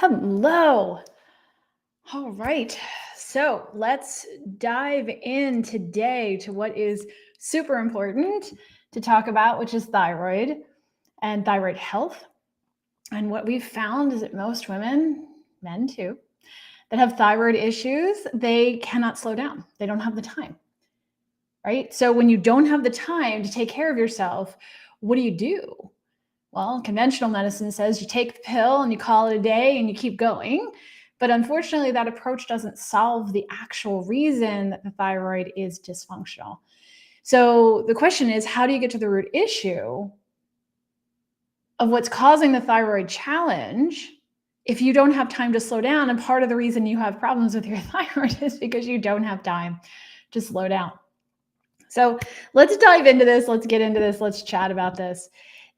Hello. All right. So let's dive in today to what is super important to talk about, which is thyroid and thyroid health. And what we've found is that most women, men too, that have thyroid issues, they cannot slow down. They don't have the time, right? So when you don't have the time to take care of yourself, what do? Well, conventional medicine says you take the pill and you call it a day and you keep going. But unfortunately, that approach doesn't solve the actual reason that the thyroid is dysfunctional. So the question is, how do you get to the root issue of what's causing the thyroid challenge if you don't have time to slow down? And part of the reason you have problems with your thyroid is because you don't have time to slow down. So let's dive into this. Let's get into this. Let's chat about this.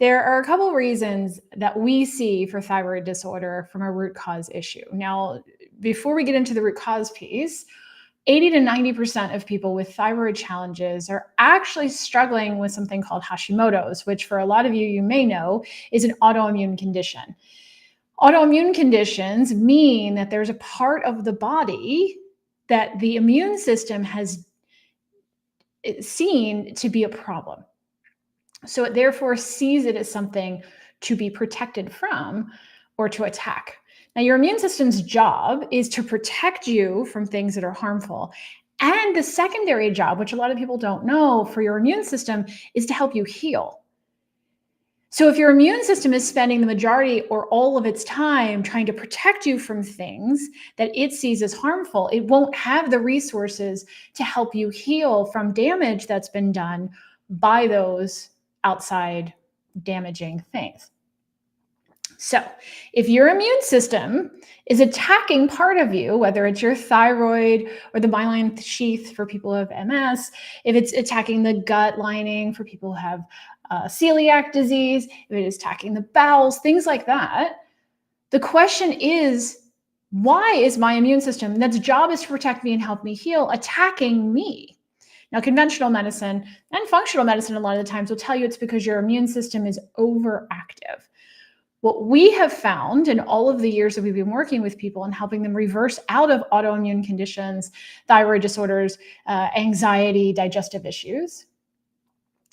There are a couple of reasons that we see for thyroid disorder from a root cause issue. Now, before we get into the root cause piece, 80 to 90% of people with thyroid challenges are actually struggling with something called Hashimoto's, which for a lot of you may know is an autoimmune condition. Autoimmune conditions mean that there's a part of the body that the immune system has seen to be a problem. So it therefore sees it as something to be protected from or to attack. Now, your immune system's job is to protect you from things that are harmful. And the secondary job, which a lot of people don't know for your immune system, is to help you heal. So if your immune system is spending the majority or all of its time trying to protect you from things that it sees as harmful, it won't have the resources to help you heal from damage that's been done by those outside damaging things. So if your immune system is attacking part of you, whether it's your thyroid or the myelin sheath for people who have MS, if it's attacking the gut lining for people who have celiac disease, if it is attacking the bowels, things like that, the question is, why is my immune system, that's job is to protect me and help me heal, attacking me? Now, conventional medicine and functional medicine a lot of the times will tell you it's because your immune system is overactive. What we have found in all of the years that we've been working with people and helping them reverse out of autoimmune conditions, thyroid disorders, anxiety, digestive issues,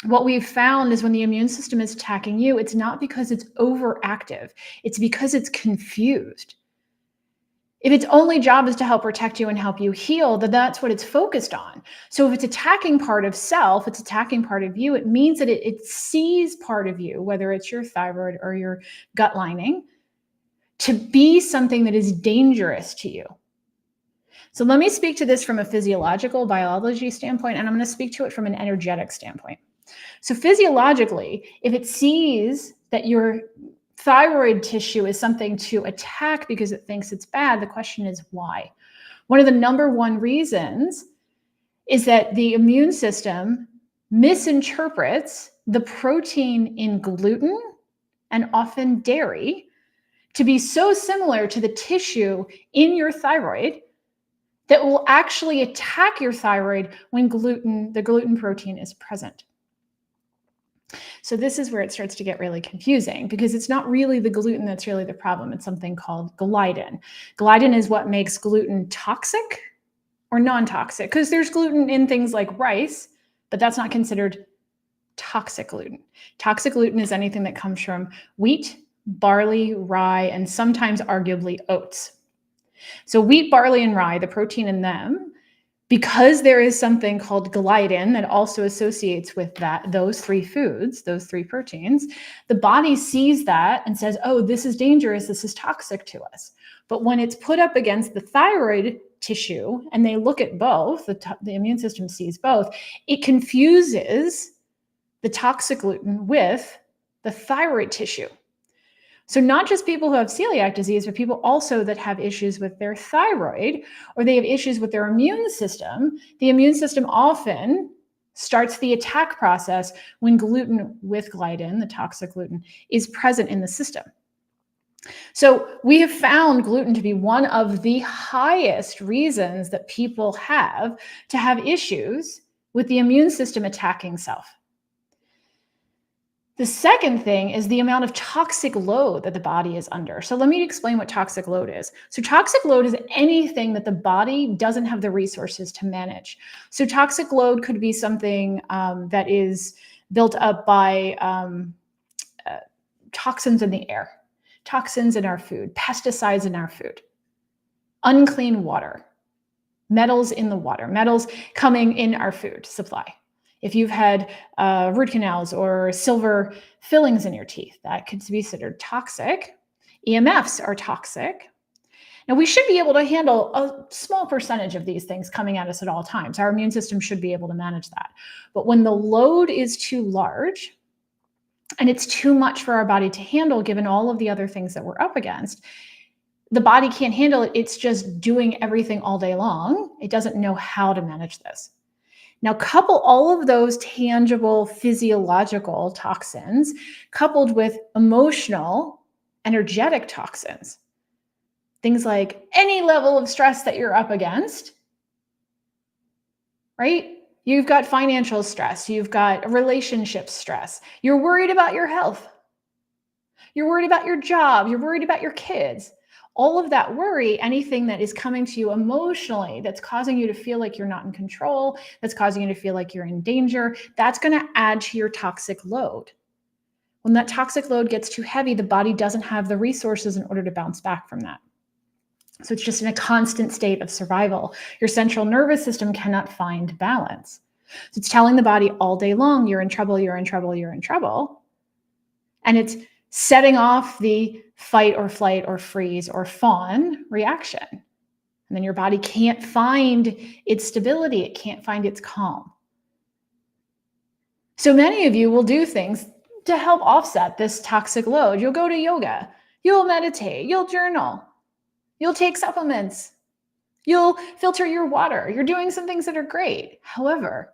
what we've found is when the immune system is attacking you, it's not because it's overactive, it's because it's confused. If its only job is to help protect you and help you heal, then that's what it's focused on. So if it's attacking part of self, it's attacking part of you, it means that it sees part of you, whether it's your thyroid or your gut lining, to be something that is dangerous to you. So let me speak to this from a physiological biology standpoint, and I'm going to speak to it from an energetic standpoint. So physiologically, if it sees that your thyroid tissue is something to attack because it thinks it's bad, the question is why? One of the number one reasons is that the immune system misinterprets the protein in gluten and often dairy to be so similar to the tissue in your thyroid that will actually attack your thyroid when the gluten protein is present. So this is where it starts to get really confusing because it's not really the gluten that's really the problem. It's something called gliadin. Gliadin is what makes gluten toxic or non-toxic, because there's gluten in things like rice, but that's not considered toxic gluten. Toxic gluten is anything that comes from wheat, barley, rye, and sometimes arguably oats. So wheat, barley, and rye, the protein in them, because there is something called gliadin that also associates with those three foods, those three proteins, the body sees that and says, oh, this is dangerous, this is toxic to us. But when it's put up against the thyroid tissue and they look at both, the immune system sees both, it confuses the toxic gluten with the thyroid tissue. So not just people who have celiac disease, but people also that have issues with their thyroid or they have issues with their immune system. The immune system often starts the attack process when gluten with gliadin, the toxic gluten, is present in the system. So we have found gluten to be one of the highest reasons that people have to have issues with the immune system attacking self. The second thing is the amount of toxic load that the body is under. So let me explain what toxic load is. So toxic load is anything that the body doesn't have the resources to manage. So toxic load could be something that is built up by toxins in the air, toxins in our food, pesticides in our food, unclean water, metals in the water, metals coming in our food supply. If you've had root canals or silver fillings in your teeth, that could be considered toxic. EMFs are toxic. Now, we should be able to handle a small percentage of these things coming at us at all times. Our immune system should be able to manage that. But when the load is too large and it's too much for our body to handle, given all of the other things that we're up against, the body can't handle it. It's just doing everything all day long. It doesn't know how to manage this. Now, couple all of those tangible physiological toxins coupled with emotional, energetic toxins, things like any level of stress that you're up against, right? You've got financial stress, you've got relationship stress, you're worried about your health, you're worried about your job, you're worried about your kids. All of that worry, anything that is coming to you emotionally, that's causing you to feel like you're not in control, that's causing you to feel like you're in danger, that's going to add to your toxic load. When that toxic load gets too heavy, the body doesn't have the resources in order to bounce back from that. So it's just in a constant state of survival. Your central nervous system cannot find balance. So it's telling the body all day long, you're in trouble, you're in trouble, you're in trouble. And it's setting off the fight or flight or freeze or fawn reaction. And then your body can't find its stability. It can't find its calm. So many of you will do things to help offset this toxic load. You'll go to yoga, you'll meditate, you'll journal, you'll take supplements, you'll filter your water. You're doing some things that are great. However,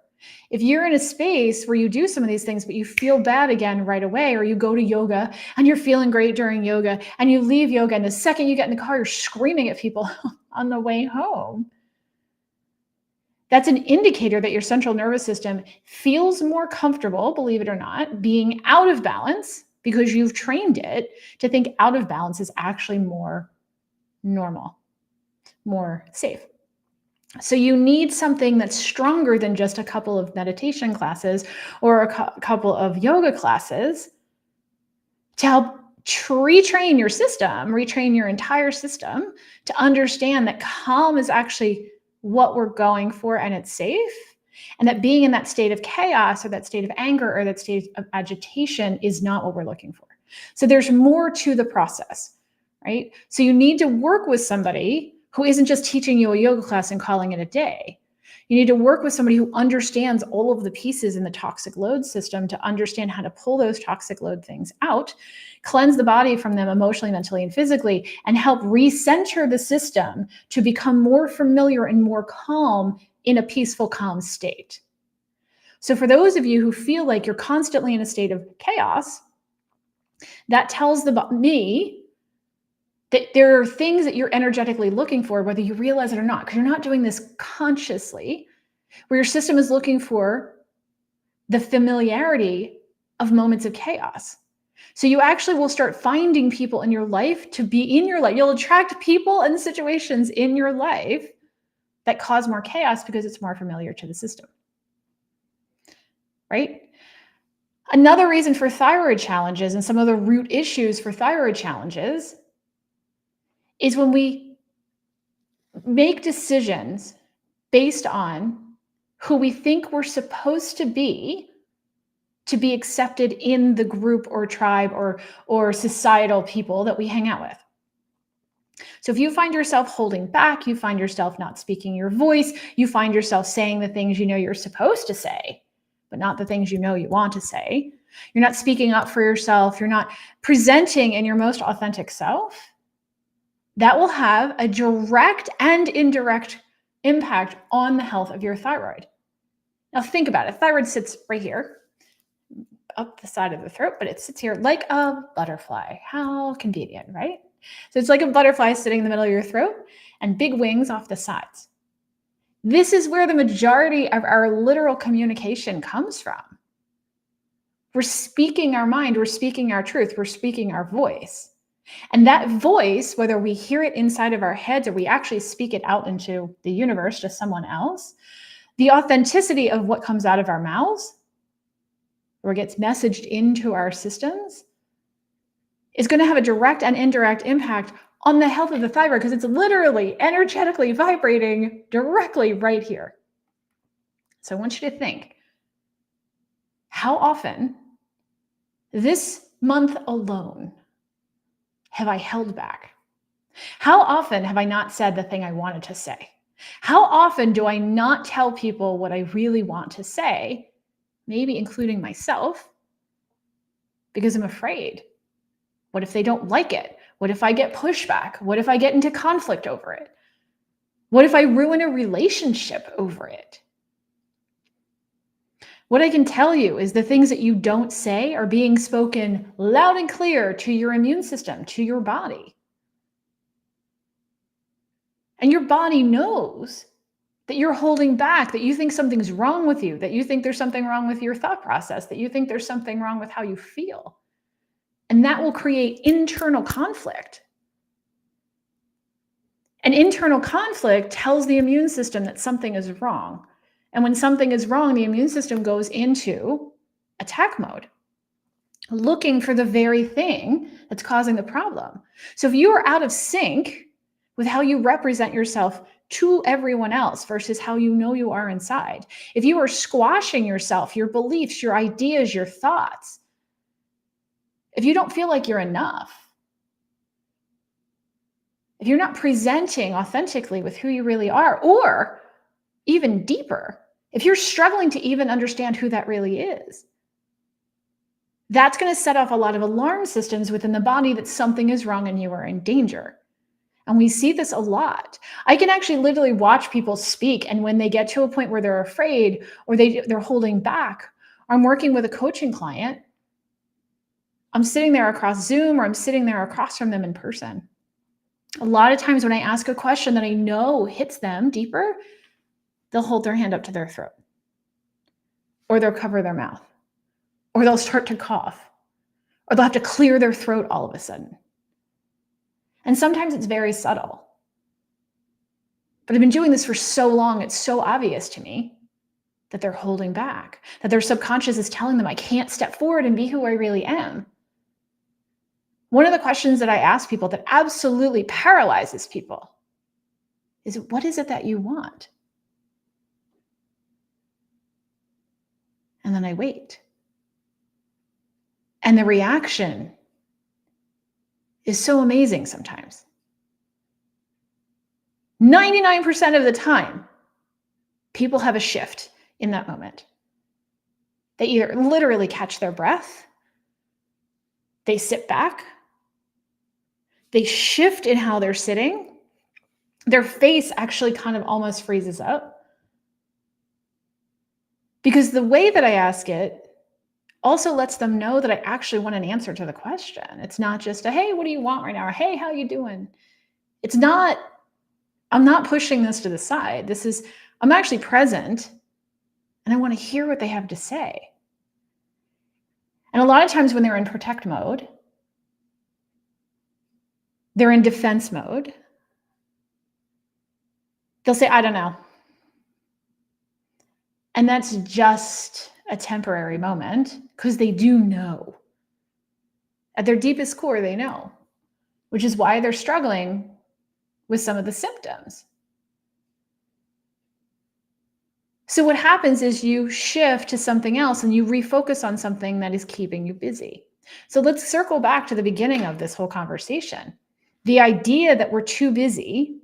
if you're in a space where you do some of these things, but you feel bad again right away, or you go to yoga and you're feeling great during yoga and you leave yoga and the second you get in the car, you're screaming at people on the way home, that's an indicator that your central nervous system feels more comfortable, believe it or not, being out of balance because you've trained it to think out of balance is actually more normal, more safe. So you need something that's stronger than just a couple of meditation classes or a couple of yoga classes to help retrain your system, retrain your entire system to understand that calm is actually what we're going for and it's safe. And that being in that state of chaos or that state of anger or that state of agitation is not what we're looking for. So there's more to the process, right? So you need to work with somebody who isn't just teaching you a yoga class and calling it a day. You need to work with somebody who understands all of the pieces in the toxic load system to understand how to pull those toxic load things out, cleanse the body from them emotionally, mentally, and physically, and help recenter the system to become more familiar and more calm in a peaceful, calm state. So for those of you who feel like you're constantly in a state of chaos, that tells me that there are things that you're energetically looking for, whether you realize it or not, because you're not doing this consciously, where your system is looking for the familiarity of moments of chaos. So you actually will start finding people in your life to be in your life. You'll attract people and situations in your life that cause more chaos because it's more familiar to the system, right? Another reason for thyroid challenges and some of the root issues for thyroid challenges is when we make decisions based on who we think we're supposed to be accepted in the group or tribe or societal people that we hang out with. So if you find yourself holding back, you find yourself not speaking your voice, you find yourself saying the things you know you're supposed to say, but not the things you know you want to say, you're not speaking up for yourself, you're not presenting in your most authentic self, that will have a direct and indirect impact on the health of your thyroid. Now think about it. Thyroid sits right here, up the side of the throat, but it sits here like a butterfly. How convenient, right? So it's like a butterfly sitting in the middle of your throat and big wings off the sides. This is where the majority of our literal communication comes We're speaking our mind, we're speaking our truth, we're speaking our voice. And that voice, whether we hear it inside of our heads or we actually speak it out into the universe to someone else, the authenticity of what comes out of our mouths or gets messaged into our systems is going to have a direct and indirect impact on the health of the thyroid because it's literally energetically vibrating directly right here. So I want you to think, how often this month alone have I held back? How often have I not said the thing I wanted to say? How often do I not tell people what I really want to say, maybe including myself, because I'm afraid? What if they don't like it? What if I get pushback? What if I get into conflict over it? What if I ruin a relationship over it? What I can tell you is the things that you don't say are being spoken loud and clear to your immune system, to your body. And your body knows that you're holding back, that you think something's wrong with you, that you think there's something wrong with your thought process, that you think there's something wrong with how you feel. And that will create internal conflict. And internal conflict tells the immune system that something is wrong. And when something is wrong, the immune system goes into attack mode, looking for the very thing that's causing the problem. So if you are out of sync with how you represent yourself to everyone else versus how you know you are inside, if you are squashing yourself, your beliefs, your ideas, your thoughts, if you don't feel like you're enough, if you're not presenting authentically with who you really are, or even deeper, if you're struggling to even understand who that really is, that's going to set off a lot of alarm systems within the body that something is wrong and you are in danger. And we see this a lot. I can actually literally watch people speak, and when they get to a point where they're afraid or they're holding back, or I'm working with a coaching client, I'm sitting there across Zoom or I'm sitting there across from them in person. A lot of times when I ask a question that I know hits them deeper, they'll hold their hand up to their throat, or they'll cover their mouth, or they'll start to cough, or they'll have to clear their throat all of a sudden. And sometimes it's very subtle. But I've been doing this for so long, it's so obvious to me that they're holding back, that their subconscious is telling them I can't step forward and be who I really am. One of the questions that I ask people that absolutely paralyzes people is, what is it that you want? And then I wait. And the reaction is so amazing sometimes. 99% of the time, people have a shift in that moment. They either literally catch their breath, they sit back, they shift in how they're sitting, their face actually kind of almost freezes up. Because the way that I ask it also lets them know that I actually want an answer to the question. It's not just a, hey, what do you want right now? Or, hey, how you doing? It's not, I'm not pushing this to the side. This is, I'm actually present and I want to hear what they have to say. And a lot of times when they're in protect mode, they're in defense mode, they'll say, I don't know. And that's just a temporary moment because they do know. At their deepest core, they know, which is why they're struggling with some of the symptoms. So what happens is you shift to something else and you refocus on something that is keeping you busy. So let's circle back to the beginning of this whole conversation. The idea that we're too busy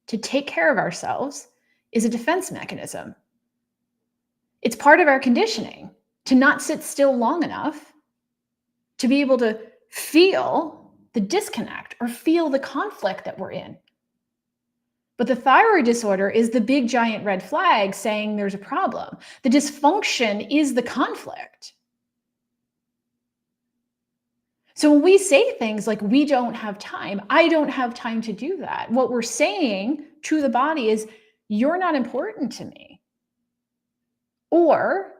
to take care of ourselves is a defense mechanism. It's part of our conditioning to not sit still long enough to be able to feel the disconnect or feel the conflict that we're in. But the thyroid disorder is the big giant red flag saying there's a problem. The dysfunction is the conflict. So when we say things like, we don't have time, I don't have time to do that, what we're saying to the body is, you're not important to me. Or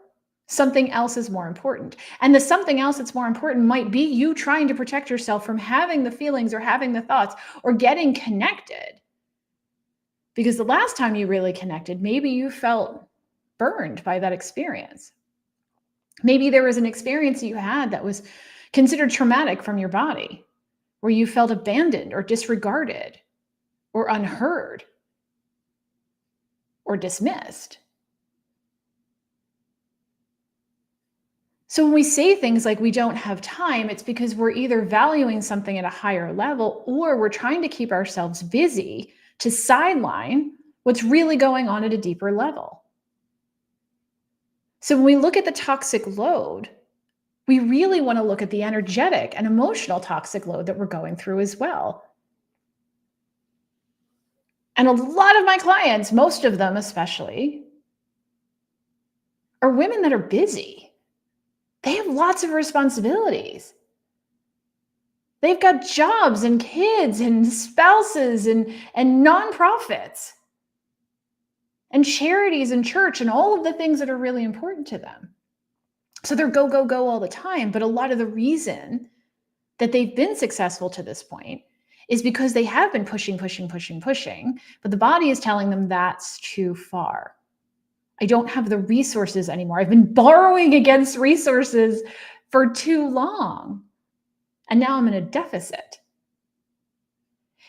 Something else is more important. And the something else that's more important might be you trying to protect yourself from having the feelings or having the thoughts or getting connected. Because the last time you really connected, maybe you felt burned by that experience. Maybe there was an experience you had that was considered traumatic from your body, where you felt abandoned or disregarded or unheard or dismissed. So when we say things like we don't have time, it's because we're either valuing something at a higher level or we're trying to keep ourselves busy to sideline what's really going on at a deeper level. So when we look at the toxic load, we really want to look at the energetic and emotional toxic load that we're going through as well. And a lot of my clients, most of them especially, are women that are busy. They have lots of responsibilities. They've got jobs and kids and spouses and nonprofits and charities and church and all of the things that are really important to them. So they're go, go, go all the time. But a lot of the reason that they've been successful to this point is because they have been pushing, pushing, pushing, pushing, but the body is telling them that's too far. I don't have the resources anymore. I've been borrowing against resources for too long. And now I'm in a deficit.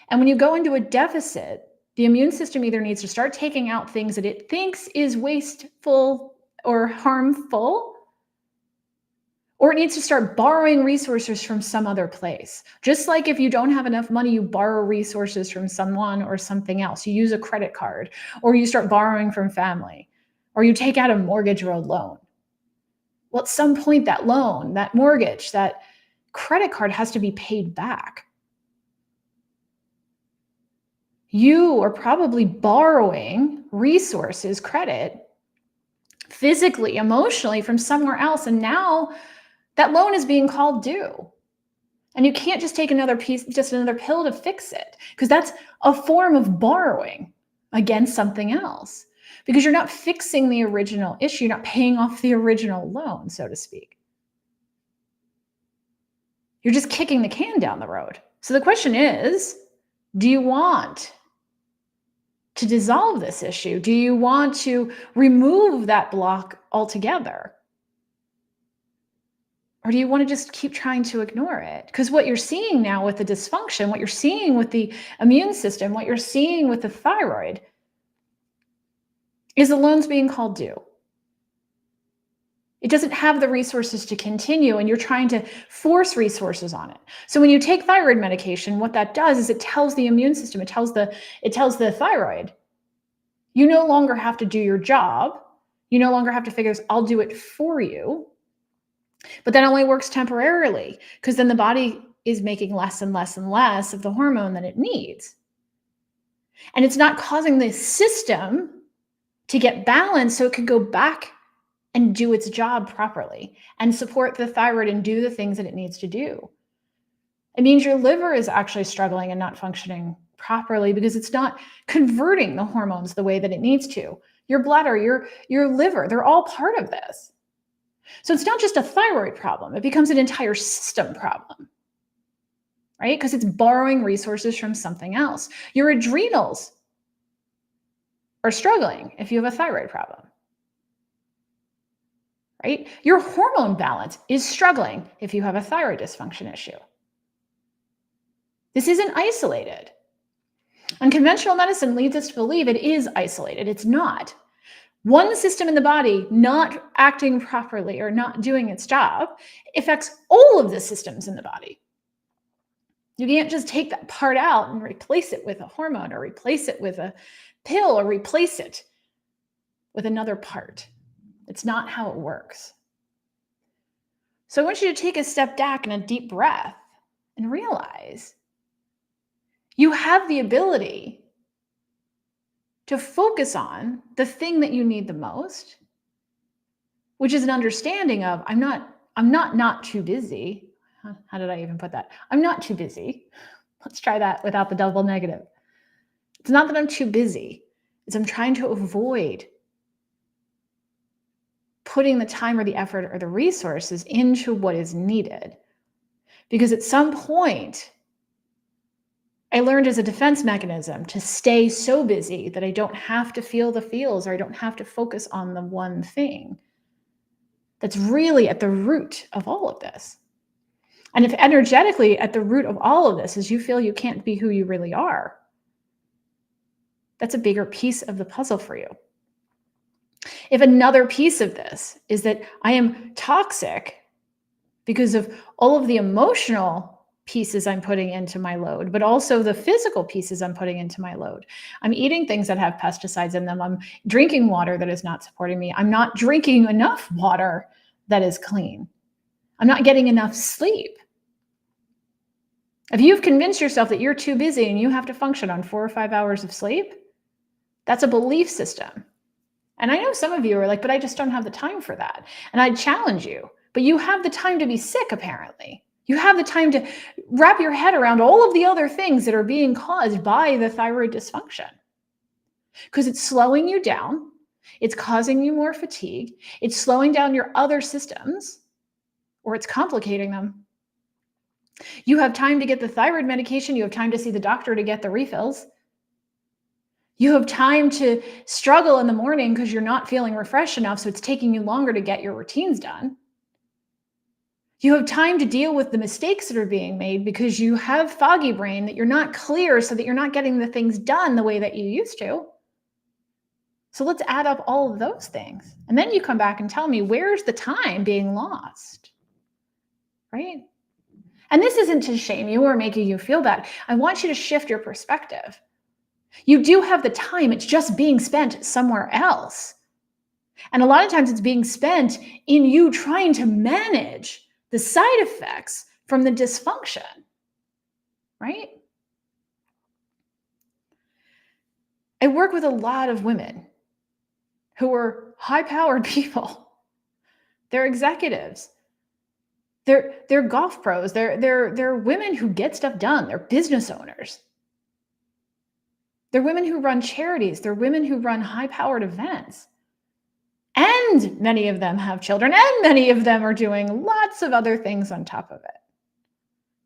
And when you go into a deficit, the immune system either needs to start taking out things that it thinks is wasteful or harmful, or it needs to start borrowing resources from some other place. Just like if you don't have enough money, you borrow resources from someone or something else. You use a credit card, or you start borrowing from family, or you take out a mortgage or a loan. Well, at some point, that loan, that mortgage, that credit card has to be paid back. You are probably borrowing resources, credit, physically, emotionally from somewhere else. And now that loan is being called due. And you can't just take another pill to fix it, because that's a form of borrowing against something else, because you're not fixing the original issue. You're not paying off the original loan, so to speak. You're just kicking the can down the road. So the question is, do you want to dissolve this issue? Do you want to remove that block altogether? Or do you want to just keep trying to ignore it? Because what you're seeing now with the dysfunction, what you're seeing with the immune system, what you're seeing with the thyroid is the loans being called due. It doesn't have the resources to continue, and you're trying to force resources on it. So when you take thyroid medication, what that does is it tells the immune system, it tells the thyroid, you no longer have to do your job. You no longer have to figure this, I'll do it for you. But that only works temporarily, because then the body is making less and less and less of the hormone that it needs. And it's not causing the system to get balanced so it can go back and do its job properly and support the thyroid and do the things that it needs to do. It means your liver is actually struggling and not functioning properly because it's not converting the hormones the way that it needs to. Your bladder, your liver, they're all part of this. So it's not just a thyroid problem. It becomes an entire system problem, right? Because it's borrowing resources from something else. Your adrenals are struggling if you have a thyroid problem, right? Your hormone balance is struggling if you have a thyroid dysfunction issue. This isn't isolated. And conventional medicine leads us to believe it is isolated. It's not. One system in the body not acting properly or not doing its job affects all of the systems in the body. You can't just take that part out and replace it with a hormone or replace it with a pill or replace it with another part. It's not how it works. So I want you to take a step back and a deep breath and realize you have the ability to focus on the thing that you need the most, which is an understanding of I'm not too busy. How did I even put that? I'm not too busy. Let's try that without the double negative. It's not that I'm too busy. It's I'm trying to avoid putting the time or the effort or the resources into what is needed. Because at some point, I learned as a defense mechanism to stay so busy that I don't have to feel the feels, or I don't have to focus on the one thing that's really at the root of all of this. And if energetically at the root of all of this is you feel you can't be who you really are, that's a bigger piece of the puzzle for you. If another piece of this is that I am toxic because of all of the emotional pieces I'm putting into my load, but also the physical pieces I'm putting into my load. I'm eating things that have pesticides in them. I'm drinking water that is not supporting me. I'm not drinking enough water that is clean. I'm not getting enough sleep. If you've convinced yourself that you're too busy and you have to function on 4 or 5 hours of sleep, that's a belief system. And I know some of you are like, but I just don't have the time for that. And I challenge you, but you have the time to be sick, apparently. You have the time to wrap your head around all of the other things that are being caused by the thyroid dysfunction. Because it's slowing you down. It's causing you more fatigue. It's slowing down your other systems, or it's complicating them. You have time to get the thyroid medication. You have time to see the doctor to get the refills. You have time to struggle in the morning because you're not feeling refreshed enough, so it's taking you longer to get your routines done. You have time to deal with the mistakes that are being made because you have foggy brain, that you're not clear, so that you're not getting the things done the way that you used to. So let's add up all of those things. And then you come back and tell me, where's the time being lost? Right? And this isn't to shame you or making you feel bad. I want you to shift your perspective. You do have the time. It's just being spent somewhere else. And a lot of times it's being spent in you trying to manage the side effects from the dysfunction, right? I work with a lot of women who are high-powered people. They're executives. They're golf pros. They're women who get stuff done. They're business owners. They're women who run charities. They're women who run high-powered events. And many of them have children, and many of them are doing lots of other things on top of it.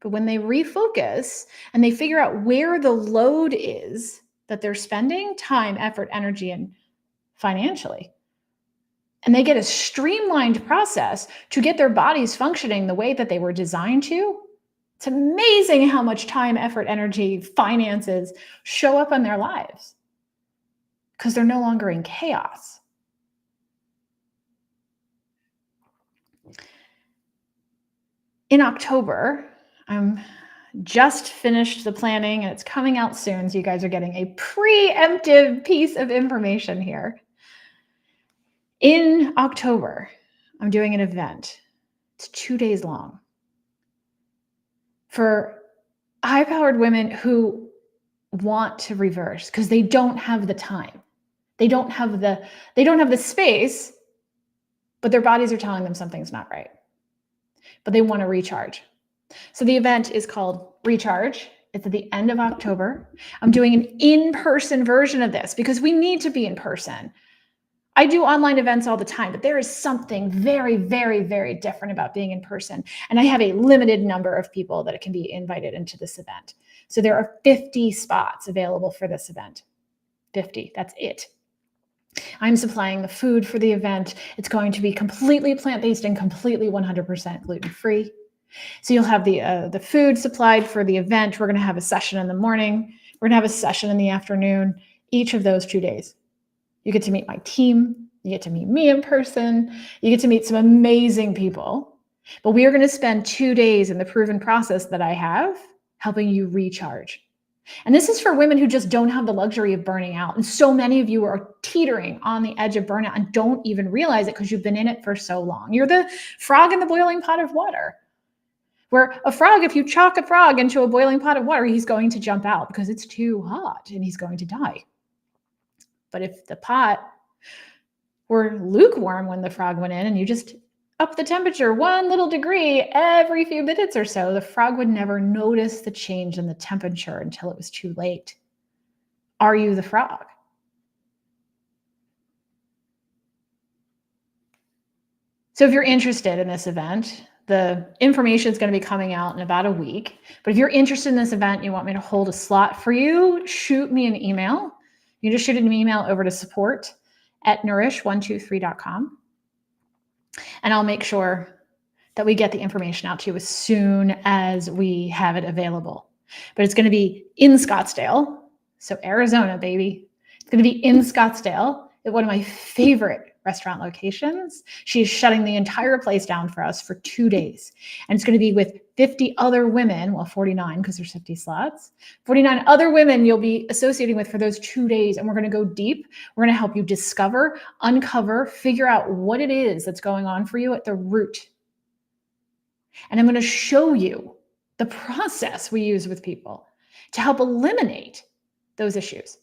But when they refocus and they figure out where the load is that they're spending time, effort, energy, and financially, and they get a streamlined process to get their bodies functioning the way that they were designed to, it's amazing how much time, effort, energy, finances show up in their lives because they're no longer in chaos. In October, I'm just finished the planning and it's coming out soon. So you guys are getting a preemptive piece of information here. In October, I'm doing an event. It's 2 days long for high-powered women who want to reverse because they don't have the time. They don't have the space, but their bodies are telling them something's not right. But they want to recharge. So the event is called Recharge. It's at the end of October. I'm doing an in-person version of this because we need to be in person. I do online events all the time, but there is something very, very, very different about being in person. And I have a limited number of people that can be invited into this event. So there are 50 spots available for this event. 50, that's it. I'm supplying the food for the event. It's going to be completely plant-based and completely 100% gluten-free. So you'll have the food supplied for the event. We're going to have a session in the morning. We're going to have a session in the afternoon, each of those 2 days. You get to meet my team. You get to meet me in person. You get to meet some amazing people. But we are going to spend 2 days in the proven process that I have helping you recharge. And this is for women who just don't have the luxury of burning out. And so many of you are teetering on the edge of burnout and don't even realize it because you've been in it for so long. You're the frog in the boiling pot of water. Where a frog, if you chalk a frog into a boiling pot of water, he's going to jump out because it's too hot and he's going to die. But if the pot were lukewarm when the frog went in and you just up the temperature 1 little degree every few minutes or so, the frog would never notice the change in the temperature until it was too late. Are you the frog? So if you're interested in this event, the information is going to be coming out in about a week. But if you're interested in this event, you want me to hold a slot for you, shoot me an email. You just shoot an email over to support@nourish123.com. And I'll make sure that we get the information out to you as soon as we have it available. But it's going to be in Scottsdale. So Arizona, baby. It's going to be in Scottsdale at one of my favorite restaurant locations. She's shutting the entire place down for us for 2 days. And it's going to be with 50 other women, well, 49 because there's 50 slots, 49 other women you'll be associating with for those 2 days. And we're going to go deep. We're going to help you discover, uncover, figure out what it is that's going on for you at the root. And I'm going to show you the process we use with people to help eliminate those issues.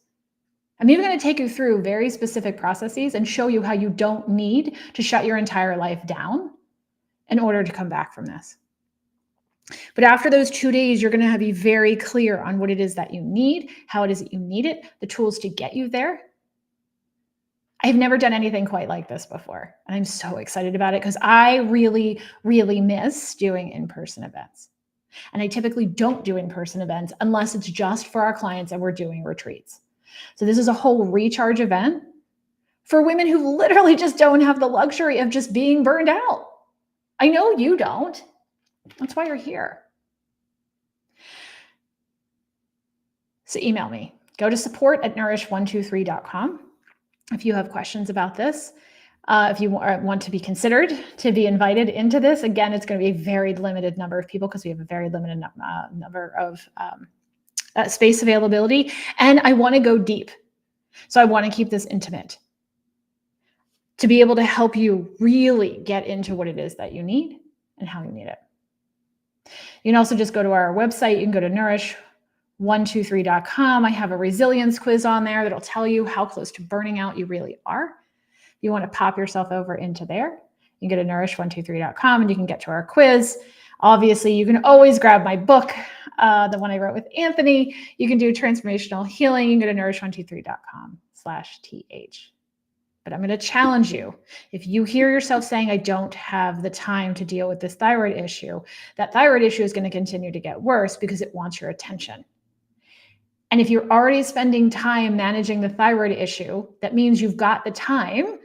I'm even going to take you through very specific processes and show you how you don't need to shut your entire life down in order to come back from this. But after those 2 days, you're going to be very clear on what it is that you need, how it is that you need it, the tools to get you there. I've never done anything quite like this before, and I'm so excited about it because I really, really miss doing in-person events. And I typically don't do in-person events unless it's just for our clients and we're doing retreats. So this is a whole recharge event for women who literally just don't have the luxury of just being burned out. I know you don't. That's why you're here. So email me. Go to support@nourish123.com if you have questions about this. If you want to be considered to be invited into this, again, it's going to be a very limited number of people because we have a very limited number of space availability. And I want to go deep. So I want to keep this intimate to be able to help you really get into what it is that you need and how you need it. You can also just go to our website. You can go to nourish123.com. I have a resilience quiz on there that'll tell you how close to burning out you really are. If you want to pop yourself over into there, you can go to nourish123.com and you can get to our quiz. Obviously, you can always grab my book, the one I wrote with Anthony. You can do transformational healing. You can go to nourish123.com/th. But I'm going to challenge you. If you hear yourself saying, I don't have the time to deal with this thyroid issue, that thyroid issue is going to continue to get worse because it wants your attention. And if you're already spending time managing the thyroid issue, that means you've got the time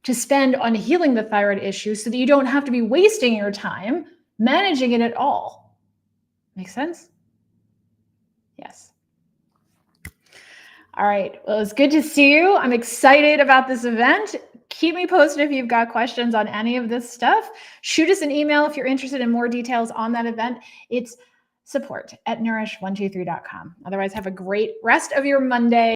to spend on healing the thyroid issue so that you don't have to be wasting your time managing it at all. Make sense? Yes. All right. Well, it's good to see you. I'm excited about this event. Keep me posted if you've got questions on any of this stuff. Shoot us an email if you're interested in more details on that event. It's support@nourish123.com. Otherwise, have a great rest of your Monday.